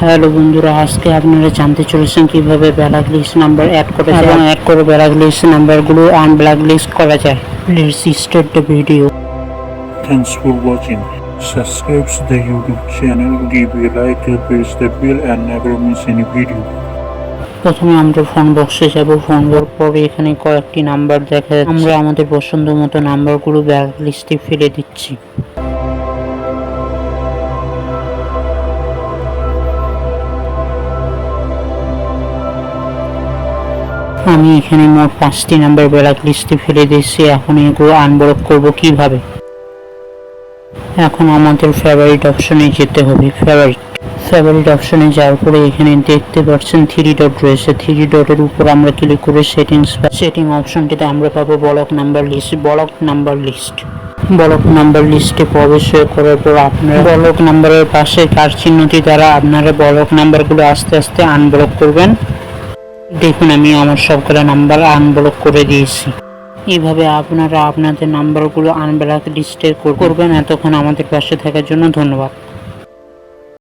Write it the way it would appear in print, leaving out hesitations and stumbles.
Hello বন্ধুরা, আজকে আপনারা জানতে চলেছেন কিভাবে ব্ল্যাক লিস্ট নাম্বার অ্যাড করা যায় এবং অ্যাড করে ব্ল্যাক লিস্ট নাম্বারগুলো আনব্ল্যাক লিস্ট করা যায়। Let's start the video. Thanks for watching. Subscribe to the YouTube channel, give a like, press the bell and never miss any video. প্রথমে আমরা phone বক্সে যাব। ফোন বক্স পরে এখানে কয়েকটি নাম্বার দেখা যাচ্ছে। আমরা আমাদের পছন্দ মতো নাম্বারগুলো ব্ল্যাক লিস্টে ফেলে দিচ্ছি। আমি এখানে মোট 5টি নাম্বার ব্ল্যাক লিস্টে ফেলে দিয়েছি। এখন এগুলো আনব্লক করব কিভাবে। এখন আমাদের ফেভারিট অপশনে যেতে হবে। ফেভারিট অপশনে যাওয়ার পরে এখানে দেখতে পাচ্ছেন 3 ডট রয়েছে। 3 ডটের উপর আমরা ক্লিক করে সেটিং অপশনটিতে আমরা পাবো ব্লক নাম্বার লিস্টে প্রবেশ করার পর আপনারা ব্লক নাম্বারের পাশে কার চিহ্নটি দ্বারা আপনারা ব্লক নাম্বারগুলো আস্তে আস্তে আনব্লক করবেন। দেখুন, আমি আমার সবগুলো নাম্বার আনব্লক করে দিয়েছি। এইভাবে আপনারা আপনাদের নাম্বারগুলো আনব্লক লিস্টে করবেন। এতক্ষণ আমাদের পাশে থাকার জন্য ধন্যবাদ।